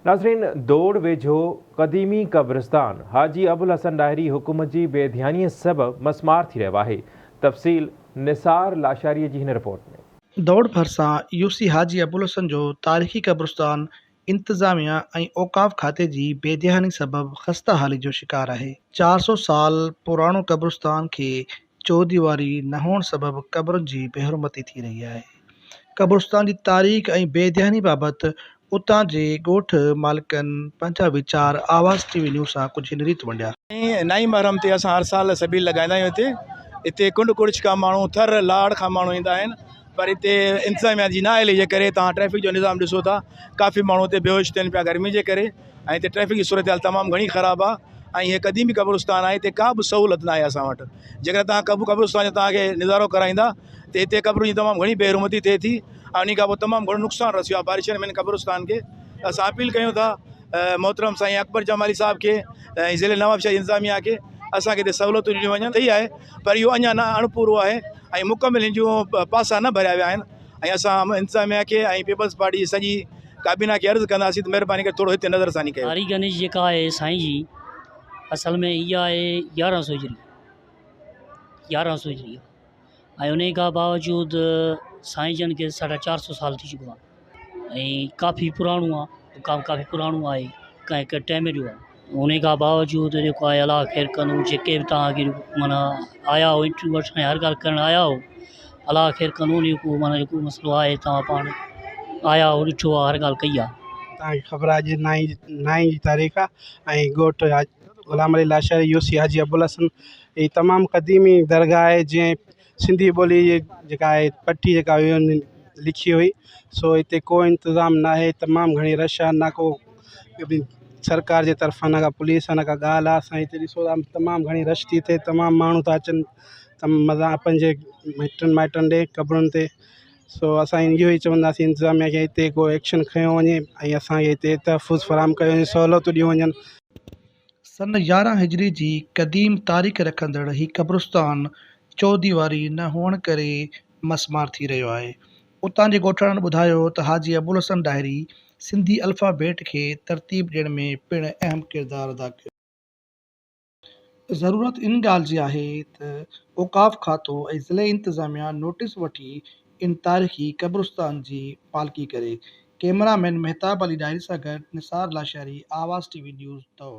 नाज़रीन, दौड़ वेझो क़दीमी क़ब्रिस्तान हाजी अबुल हसन डायरी हुकूमत जी बेध्यानीअ सबब मसमार थी रहियो आहे। तफ़सील निसार लाशारी जी हिन रिपोर्ट में। दौड़ भरिसां यूसी हाजी अबुल हसन जो तारीख़ी क़ब्रिस्तान इंतज़ामिया ऐं औक़ाफ़ खाते जी बेध्यानी सबब ख़स्ता हाली जो शिकार आहे। 400 साल पुराणो क़ब्रिस्तान खे चौदीवारी न हुअण सबब क़ब्रुनि जी बेहरमती थी रही आहे। क़ब्रिस्तान जी तारीख़ ऐं बेध्यानी बाबति उतां जे ॻोठ मालिकनि पंहिंजा वीचार आवाज़ टीवी न्यूज़ सां कुझु हिन रीति वंडिया। नई महरम ते असां हर साल सभील लॻाईंदा आहियूं। हिते कुंड कुड़िच खां माण्हू थर लाड़ खां माण्हू ईंदा आहिनि, पर हिते इंतज़ामिया जी नाअहली जे करे तव्हां ट्रैफ़िक जो निज़ाम ॾिसो था, काफ़ी माण्हू हिते बेहोश थियनि पिया गर्मी जे करे, ऐं हिते ट्रैफ़िक जी सूरत हाल तमामु घणी ख़राबु आहे। ऐं हीअ क़दीमी क़ब्रिस्तान आहे, हिते का बि सहूलियत न आहे असां वटि। जेकर तव्हां क़ब्रिस्तान जो तव्हांखे नज़ारो कराईंदा त हिते क़ब्रुनि जी तमामु घणी बेहरमती थिए थी, ऐं उन खां पोइ तमामु घणो नुक़सानु रसियो आहे बारिशनि में क़ब्रिस्तान खे। असां अपील कयूं था मोहतरम साईं अकबर जमाली साहब खे ऐं ज़िले नवाबशाही इंतज़ामिया खे, असांखे हिते सहूलियतूं ॾिनियूं वञनि। सही आहे, पर इहो अञा न अणपूरो आहे ऐं मुकमिल हिन जूं पासा न भरिया विया आहिनि। ऐं असां इंतज़ामिया खे ऐं पीपल्स पार्टी जी सॼी काबीना खे अर्ज़ु कंदासीं त महिरबानी करे थोरो हिते नज़रसानी कयो। कारीगरी जेका आहे साईं जी असल में इहा आहे 1100 हिजरी ऐं उन खां बावजूदु साईं जन खे 450 साल थी चुको आहे ऐं काफ़ी पुराणो आहे, काफ़ी पुराणो आहे, कंहिं टाइम जो आहे। उन खां बावजूदु जेको आहे अलाह ख़ैरु कंदो, जेके बि तव्हांखे माना आया हो इंटरव्यू वठण हर ॻाल्हि करणु आया हो, अलाह ख़ैरु कंदो। जेको माना जेको मसइलो आहे तव्हां पाण आया हो, ॾिठो आहे, हर ॻाल्हि कई आहे। तव्हांखे ख़बर आहे अॼु 9 जी तारीख़ आहे ऐं ॻोठ ग़ुलाम अली लाशारी यूसी हाजी अबुल हसन ही तमामु क़दीमी दरगाह आहे, जंहिं सिंधी ॿोली जेका आहे पट्टी जेका हुई लिखी हुई। सो हिते को इंतज़ाम न आहे, तमामु घणी रश आहे, न को सरकार जे तरफ़ां, न का पुलिस आहे, न का ॻाल्हि आहे। असां हिते ॾिसो था तमामु घणी रश थी थिए, तमामु माण्हू था अचनि मज़ा पंहिंजे मिटनि माइटनि ॾे क़ब्रुनि ते। सो असां इहो ई चवंदासीं इंतज़ामिया खे हिते को एक्शन खयो वञे ऐं असांखे हिते तहफ़ुज़ फराहम कयो वञे, सहूलियतूं ॾियूं वञनि। सन 11 हिजरी जी क़दीम तारीख़ रखंदड़ ही क़ब्रिस्तान चौदीवारी न हुअण करे मसमार थी रहियो आहे। उतां जे ॻोठाणनि ॿुधायो त हाजी अबुल हसन डायरी सिंधी अल्फ़ाबेट खे तरतीब ॾियण में पिणु अहम किरदारु अदा कयो। ज़रूरत इन ॻाल्हि जी आहे त औक़ाफ़ खातो ऐं ज़िले इंतज़ामिया नोटिस वठी इन तारीख़ी क़ब्रिस्तान जी पालकी करे। कैमरामैन महताब अली डायरी सां गॾु निसार लाशारी, आवाज़ टीवी न्यूज़ दौड़।